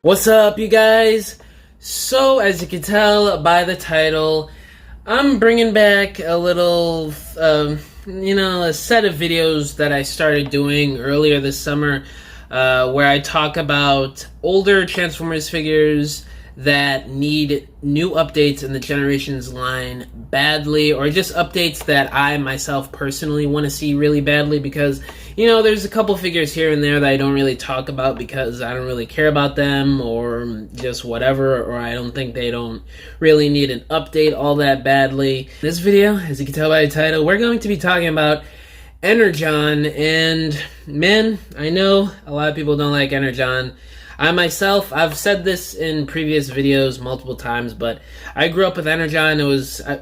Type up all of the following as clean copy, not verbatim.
What's up, you guys? So, as you can tell by the title, I'm bringing back a little, a set of videos that I started doing earlier this summer, where I talk about older Transformers figures that need new updates in the Generations line badly, or just updates that I myself personally want to see really badly because, there's a couple figures here and there that I don't really talk about because I don't really care about them or just whatever, or I don't think they don't really need an update all that badly. This video, as you can tell by the title, we're going to be talking about ENERGON, and man, I know a lot of people don't like ENERGON. I myself, I've said this in previous videos multiple times, but I grew up with ENERGON. It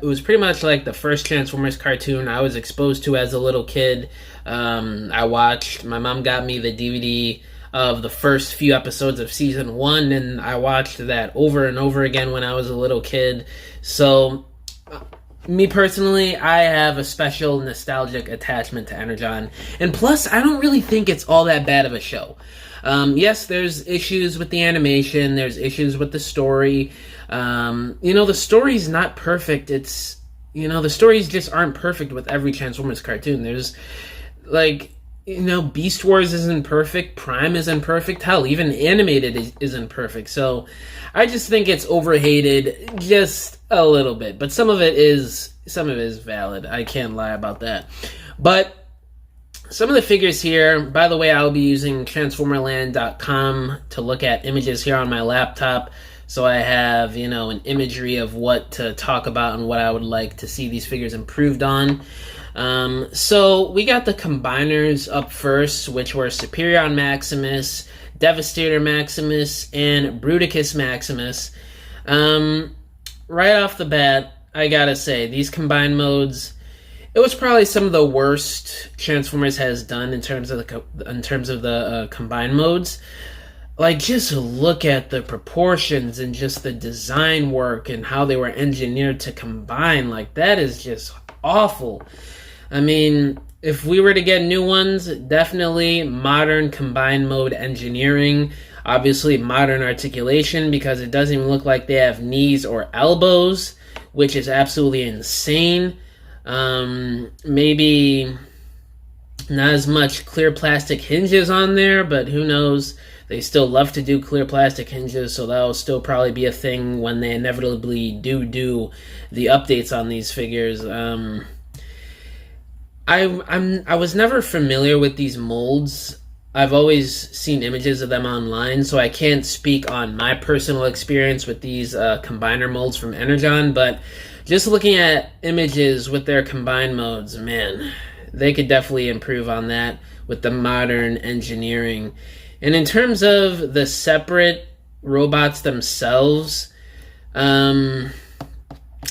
was pretty much like the first Transformers cartoon I was exposed to as a little kid. My mom got me the DVD of the first few episodes of season 1, and I watched that over and over again when I was a little kid. So, me personally, I have a special nostalgic attachment to ENERGON, and plus, I don't really think it's all that bad of a show. Yes, there's issues with the animation, there's issues with the story. The story's not perfect. The stories just aren't perfect with every Transformers cartoon. There's, Beast Wars isn't perfect, Prime isn't perfect, hell, even animated isn't perfect. So, I just think it's overhated just a little bit. But some of it is valid. I can't lie about that. But some of the figures here, by the way, I'll be using Transformerland.com to look at images here on my laptop. So I have, an imagery of what to talk about and what I would like to see these figures improved on. So we got the combiners up first, which were Superion Maximus, Devastator Maximus, and Bruticus Maximus. Right off the bat, I gotta say, these combined modes, it was probably some of the worst Transformers has done in terms of the combined modes. Just look at the proportions and just the design work and how they were engineered to combine. That is just awful. I mean, if we were to get new ones, definitely modern combined mode engineering. Obviously, modern articulation, because it doesn't even look like they have knees or elbows, which is absolutely insane. Maybe not as much clear plastic hinges on there, but who knows? They still love to do clear plastic hinges, so that'll still probably be a thing when they inevitably do the updates on these figures. I was never familiar with these molds. I've always seen images of them online, so I can't speak on my personal experience with these combiner molds from ENERGON, but just looking at images with their combined modes, man, they could definitely improve on that with the modern engineering. And in terms of the separate robots themselves,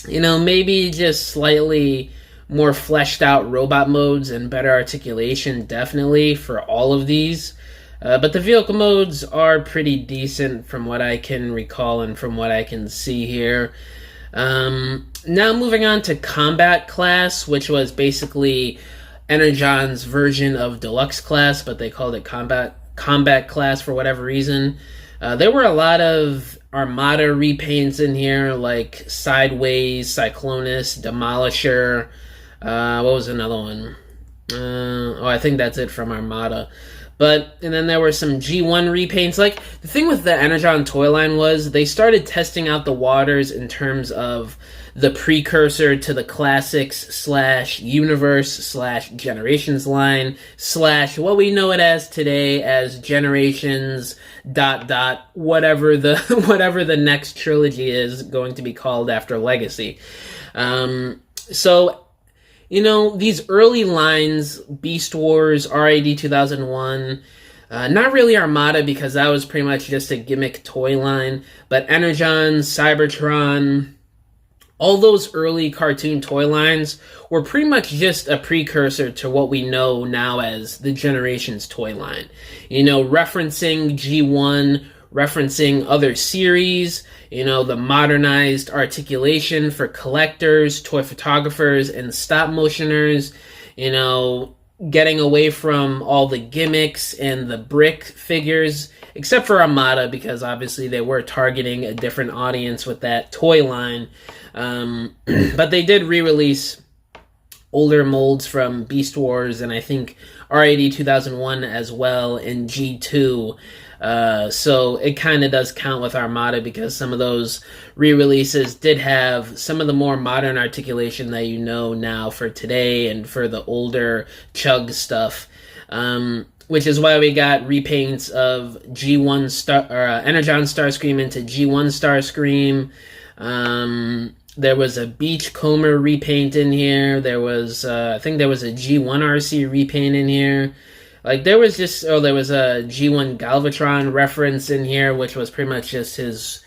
maybe just slightly more fleshed out robot modes and better articulation, definitely, for all of these. But the vehicle modes are pretty decent from what I can recall and from what I can see here. Now moving on to Combat Class, which was basically ENERGON's version of Deluxe Class, but they called it Combat Class for whatever reason. There were a lot of Armada repaints in here, like Sideways, Cyclonus, Demolisher. What was another one? I think that's it from Armada. And then there were some G1 repaints. The thing with the ENERGON toy line was they started testing out the waters in terms of the precursor to the Classics / Universe / Generations line / what we know it as today as Generations ... whatever the next trilogy is going to be called after Legacy. These early lines, Beast Wars, RAD 2001, not really Armada because that was pretty much just a gimmick toy line, but ENERGON, Cybertron, all those early cartoon toy lines were pretty much just a precursor to what we know now as the Generations toy line. Referencing G1, referencing other series, the modernized articulation for collectors, toy photographers, and stop motioners, getting away from all the gimmicks and the brick figures, except for Armada, because obviously they were targeting a different audience with that toy line. But they did re-release older molds from Beast Wars and I think R80 2001 as well, and G2. So it kind of does count with Armada because some of those re-releases did have some of the more modern articulation that you know now for today and for the older Chug stuff. Which is why we got repaints of G1 Star Energon Starscream into G1 Starscream. There was a Beachcomber repaint in here. There was, I think there was a G1 RC repaint in here. Like, there was just, there was a G1 Galvatron reference in here, which was pretty much just his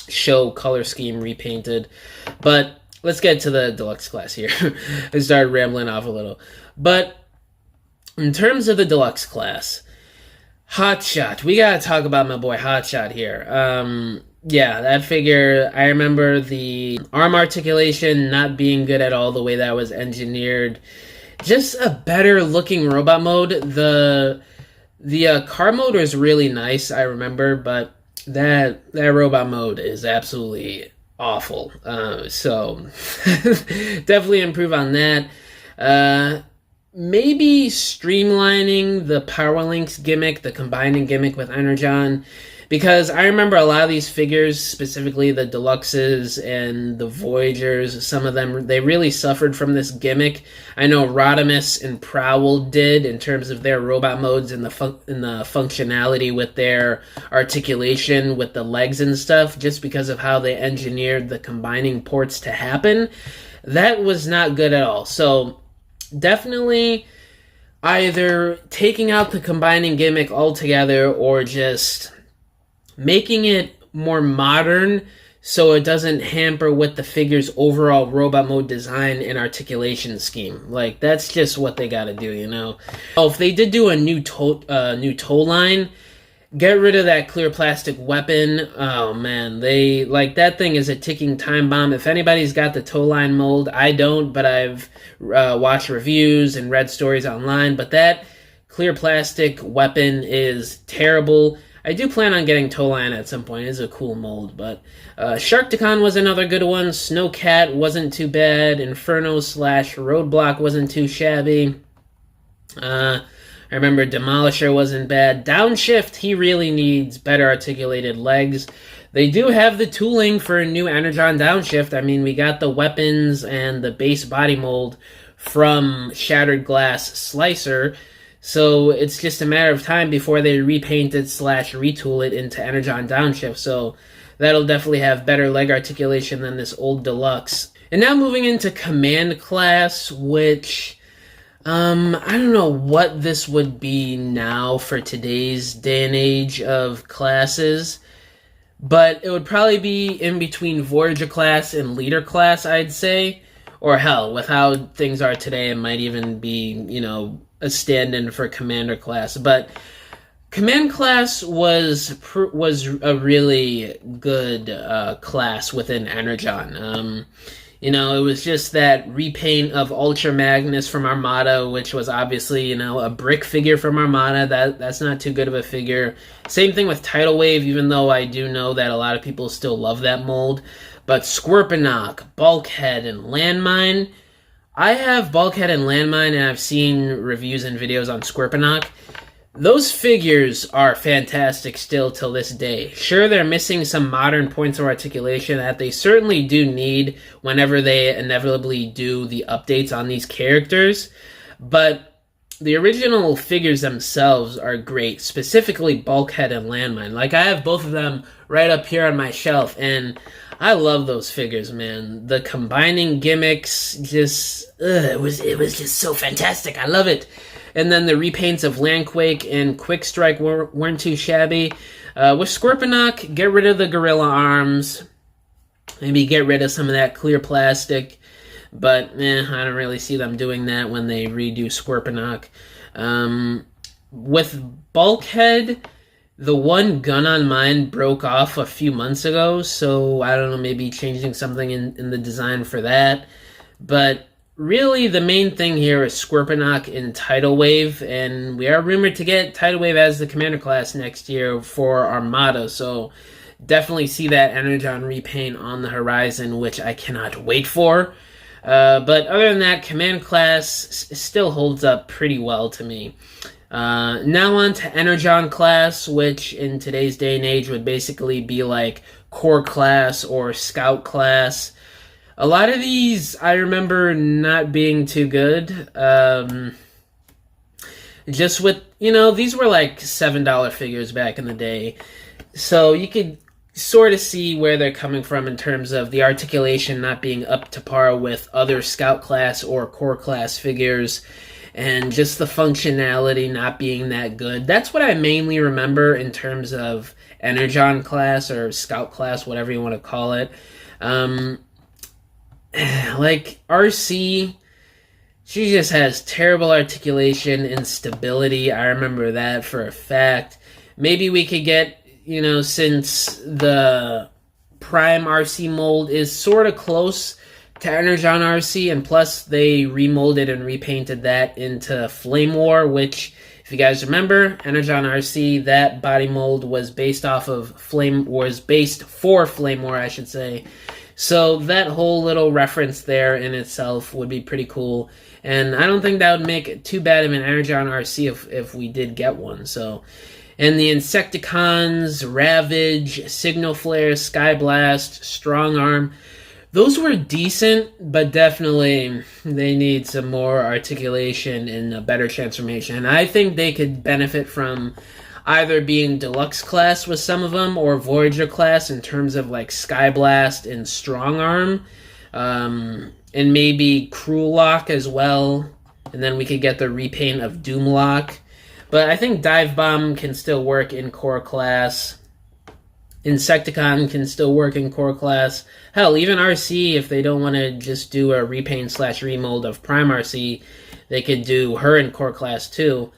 show color scheme repainted. But let's get to the deluxe class here. I started rambling off a little. But in terms of the deluxe class, Hotshot. We gotta talk about my boy Hotshot here. Yeah, that figure, I remember the arm articulation not being good at all the way that was engineered. Just a better looking robot mode. The car mode was really nice, I remember, but that robot mode is absolutely awful. So definitely improve on that. Maybe streamlining the Power Links gimmick, the combining gimmick with Energon. Because I remember a lot of these figures, specifically the Deluxes and the Voyagers, some of them, they really suffered from this gimmick. I know Rodimus and Prowl did in terms of their robot modes and the functionality with their articulation with the legs and stuff, just because of how they engineered the combining ports to happen. That was not good at all. So definitely either taking out the combining gimmick altogether or just making it more modern so it doesn't hamper with the figure's overall robot mode design and articulation scheme. Like, that's just what they gotta do, you know? Oh, if they did do a new toe line, get rid of that clear plastic weapon. Oh man, that thing is a ticking time bomb. If anybody's got the toe line mold, I don't, but I've watched reviews and read stories online, but that clear plastic weapon is terrible. I do plan on getting Toline at some point. It's a cool mold, but Sharkticon was another good one. Snowcat wasn't too bad. Inferno/Roadblock wasn't too shabby. I remember Demolisher wasn't bad. Downshift, he really needs better articulated legs. They do have the tooling for a new Energon Downshift. I mean, we got the weapons and the base body mold from Shattered Glass Slicer. So it's just a matter of time before they repaint it / retool it into Energon Downshift. So that'll definitely have better leg articulation than this old Deluxe. And now moving into Command Class, which I don't know what this would be now for today's day and age of classes, but it would probably be in between Voyager Class and Leader Class, I'd say. Or hell, with how things are today, it might even be, you know, a stand-in for Commander Class. But Command Class was a really good class within Energon. You know, it was just that repaint of Ultra Magnus from Armada, which was obviously, you know, a brick figure from Armada. That's not too good of a figure. Same thing with Tidal Wave, even though I do know that a lot of people still love that mold. But Squirpanock, Bulkhead, and Landmine. I have Bulkhead and Landmine, and I've seen reviews and videos on Squirpanock. Those figures are fantastic still till this day. Sure, they're missing some modern points of articulation that they certainly do need whenever they inevitably do the updates on these characters, but the original figures themselves are great, specifically Bulkhead and Landmine. Like, I have both of them right up here on my shelf, and I love those figures, man. The combining gimmicks, just, it was just so fantastic. I love it. And then the repaints of Landquake and Quick Strike weren't too shabby. With Squirpanock, get rid of the gorilla arms. Maybe get rid of some of that clear plastic. But, I don't really see them doing that when they redo Squirpanock. With Bulkhead, the one gun on mine broke off a few months ago, so I don't know, maybe changing something in the design for that. But really the main thing here is Scorponok in Tidal Wave, and we are rumored to get Tidal Wave as the commander class next year for Armada, so definitely see that Energon repaint on the horizon, which I cannot wait for. But other than that, command class still holds up pretty well to me. Now on to Energon class, which in today's day and age would basically be like core class or scout class. A lot of these I remember not being too good. Just with, these were like $7 figures back in the day. So you could sort of see where they're coming from in terms of the articulation not being up to par with other scout class or core class figures, and just the functionality not being that good. That's what I mainly remember in terms of Energon class or scout class, whatever you want to call it. Like RC, she just has terrible articulation and stability. I remember that for a fact. Maybe we could get, since the Prime RC mold is sort of close to Energon RC, and plus they remolded and repainted that into Flame War, which, if you guys remember, Energon RC, that body mold was based for Flame War, I should say. So that whole little reference there in itself would be pretty cool, and I don't think that would make too bad of an Energon RC if we did get one. So, and the Insecticons, Ravage, Signal Flare, Sky Blast, Strong Arm, those were decent, but definitely they need some more articulation and a better transformation. And I think they could benefit from either being deluxe class with some of them or Voyager class in terms of like Sky Blast and Strong Arm, and maybe Cruel Lock as well. And then we could get the repaint of Doomlock. But I think Dive Bomb can still work in core class. Insecticon can still work in core class. Hell, even RC, if they don't want to just do a repaint/remold of Prime RC, they could do her in core class too.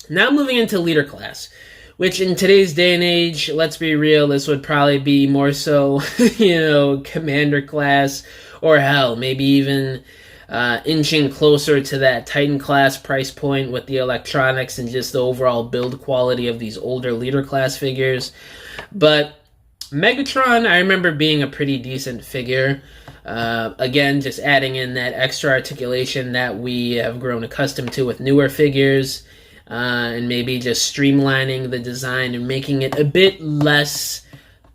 Now moving into leader class, which in today's day and age, let's be real, this would probably be more so, commander class, or hell, maybe even inching closer to that Titan class price point with the electronics and just the overall build quality of these older leader class figures. But Megatron, I remember being a pretty decent figure. Again, just adding in that extra articulation that we have grown accustomed to with newer figures, and maybe just streamlining the design and making it a bit less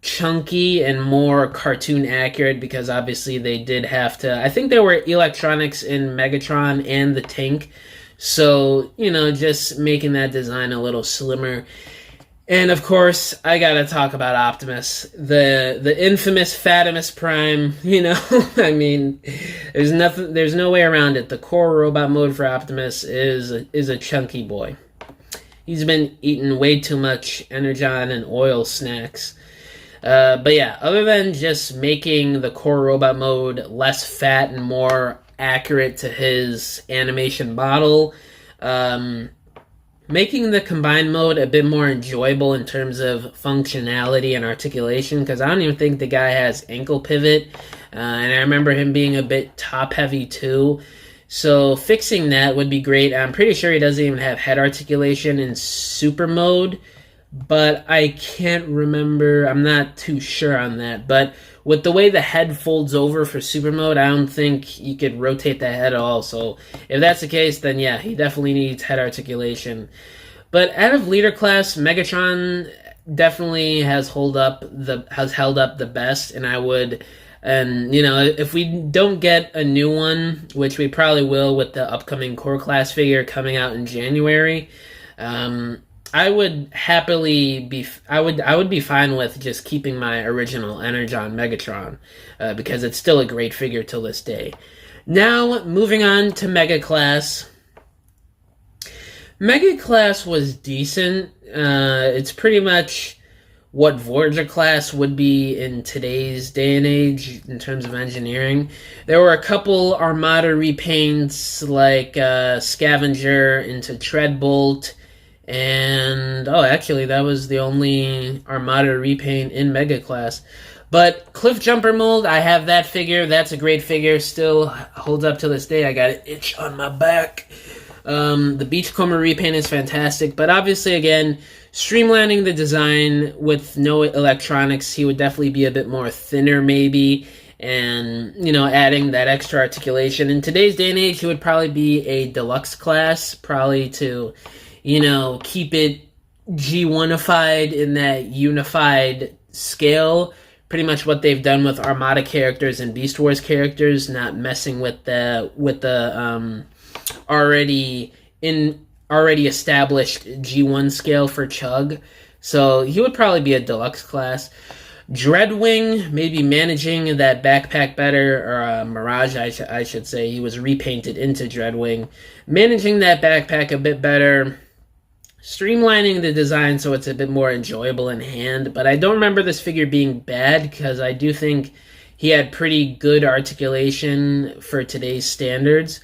chunky and more cartoon accurate, because obviously they did have to, I think there were electronics in Megatron and the tank, so just making that design a little slimmer. And of course I gotta talk about Optimus, the infamous Fatimus Prime. I mean, there's no way around it. The core robot mode for Optimus is a chunky boy. He's been eating way too much Energon and oil snacks. But yeah, other than just making the core robot mode less fat and more accurate to his animation model, making the combined mode a bit more enjoyable in terms of functionality and articulation, because I don't even think the guy has ankle pivot, and I remember him being a bit top heavy too. So fixing that would be great. I'm pretty sure he doesn't even have head articulation in super mode, but I can't remember. I'm not too sure on that. But with the way the head folds over for super mode, I don't think you could rotate the head at all. So if that's the case, then yeah, he definitely needs head articulation. But out of leader class, Megatron definitely has held up the best, and I would. And, if we don't get a new one, which we probably will with the upcoming core class figure coming out in January, I would be fine with just keeping my original Energon Megatron, because it's still a great figure till this day. Now, moving on to Mega Class. Mega Class was decent. It's pretty much what Voyager class would be in today's day and age in terms of engineering. There were a couple Armada repaints, like Scavenger into Treadbolt, and actually that was the only Armada repaint in Mega Class. But Cliff Jumper mold, I have that figure. That's a great figure. Still holds up to this day. I got an itch on my back. The Beachcomber repaint is fantastic. But obviously, again, streamlining the design with no electronics, he would definitely be a bit more thinner, maybe. And, you know, adding that extra articulation. In today's day and age, he would probably be a deluxe class, probably to, you know, keep it G1ified in that unified scale. Pretty much what they've done with Armada characters and Beast Wars characters, not messing with the already established G1 scale for Chug. So he would probably be a deluxe class. Dreadwing, maybe managing that backpack better, or Mirage, I should say. He was repainted into Dreadwing. Managing that backpack a bit better. Streamlining the design so it's a bit more enjoyable in hand. But I don't remember this figure being bad, because I do think he had pretty good articulation for today's standards.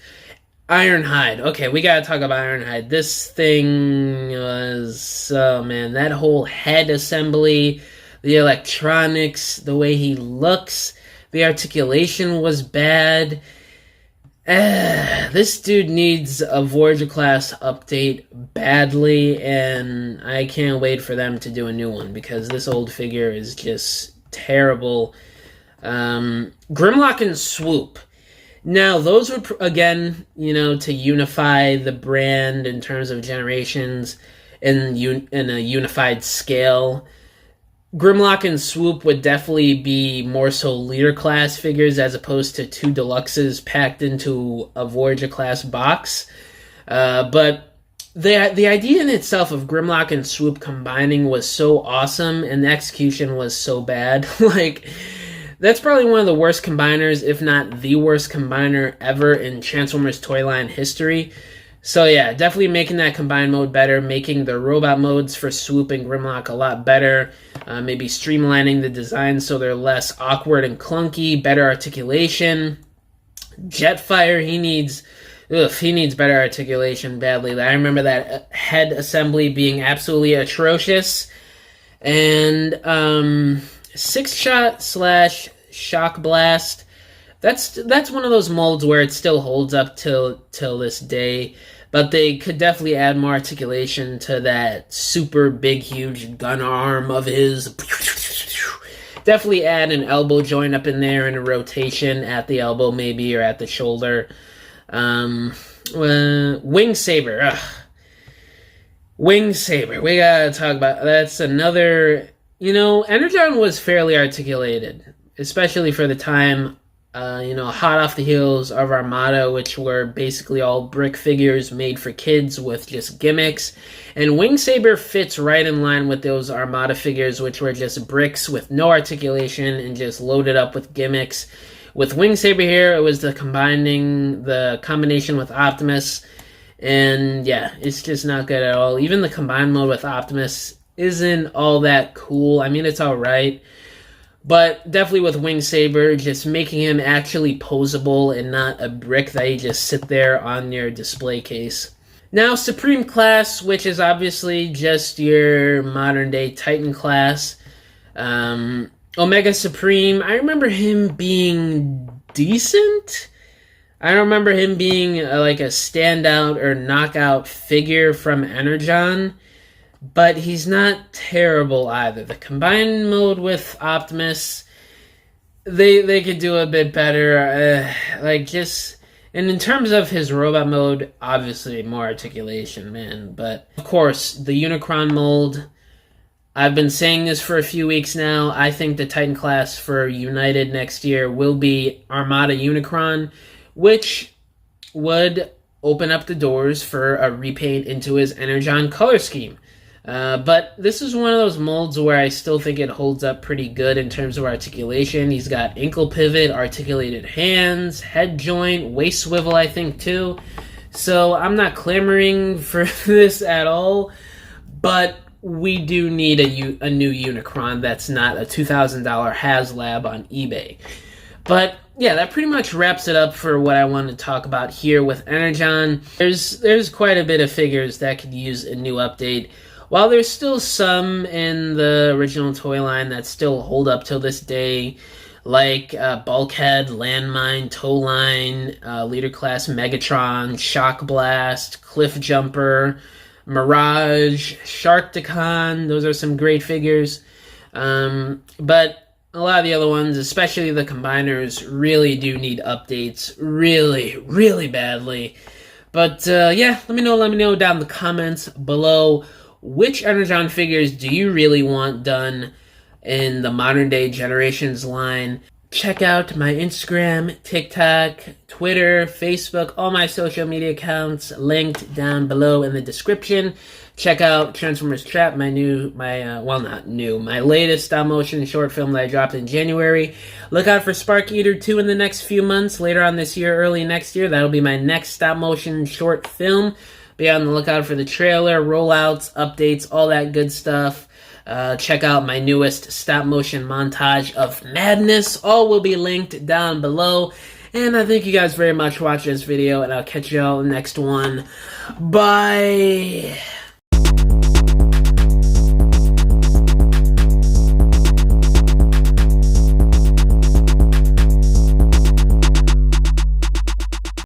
Ironhide. Okay, we gotta talk about Ironhide. This thing was... oh, man. That whole head assembly... the electronics, the way he looks, the articulation was bad. This dude needs a Voyager class update badly, and I can't wait for them to do a new one, because this old figure is just terrible. Grimlock and Swoop. Now, those were, again, you know, to unify the brand in terms of generations in a unified scale. Grimlock and Swoop would definitely be more so leader class figures as opposed to two deluxes packed into a Voyager class box. But the idea in itself of Grimlock and Swoop combining was so awesome, and the execution was so bad. Like, that's probably one of the worst combiners, if not the worst combiner ever in Transformers toy line history. So yeah, definitely making that combined mode better, making the robot modes for Swoop and Grimlock a lot better, maybe streamlining the design so they're less awkward and clunky, better articulation. Jetfire, he needs better articulation badly. I remember that head assembly being absolutely atrocious. And 6-shot / shock blast. That's one of those molds where it still holds up till this day, but they could definitely add more articulation to that super big, huge gun arm of his. Definitely add an elbow joint up in there and a rotation at the elbow maybe, or at the shoulder. Wing Saber. Wing Saber. We gotta talk about, that's another, you know, Energon was fairly articulated, especially for the time. Hot off the heels of Armada, which were basically all brick figures made for kids with just gimmicks. And Wing Saber fits right in line with those Armada figures, which were just bricks with no articulation and just loaded up with gimmicks. With Wing Saber here, it was the combination with Optimus. And yeah, it's just not good at all. Even the combined mode with Optimus isn't all that cool. I mean, it's alright. But definitely with Wing Saber, just making him actually posable and not a brick that you just sit there on your display case. Now, Supreme Class, which is obviously just your modern-day Titan class. Omega Supreme, I remember him being decent. I don't remember him being like a standout or knockout figure from Energon. But he's not terrible either. The combined mode with Optimus, they could do a bit better. And in terms of his robot mode, obviously more articulation, man. But of course, the Unicron mold. I've been saying this for a few weeks now. I think the Titan class for United next year will be Armada Unicron, which would open up the doors for a repaint into his Energon color scheme. But this is one of those molds where I still think it holds up pretty good in terms of articulation. He's got ankle pivot, articulated hands, head joint, waist swivel, I think, too. So I'm not clamoring for this at all, but we do need a new Unicron that's not a $2,000 HasLab on eBay. But yeah, that pretty much wraps it up for what I wanted to talk about here with Energon. There's quite a bit of figures that could use a new update. While there's still some in the original toy line that still hold up till this day, like Bulkhead, Landmine, Towline, Leader Class Megatron, Shock Blast, Cliff Jumper, Mirage, Sharkticon. Those are some great figures. But a lot of the other ones, especially the combiners, really do need updates really, really badly. But yeah, let me know down in the comments below, which Energon figures do you really want done in the modern day Generations line. Check out my Instagram, TikTok, Twitter, Facebook, all my social media accounts linked down below in the description. Check out Transformers Trap, my latest stop-motion short film that I dropped in January. Look out for Spark Eater 2 in the next few months, later on this year, early next year. That'll be my next stop-motion short film. Be on the lookout for the trailer, rollouts, updates, all that good stuff. Check out my newest stop-motion montage of madness. All will be linked down below. And I thank you guys very much for watching this video, and I'll catch you all in the next one. Bye!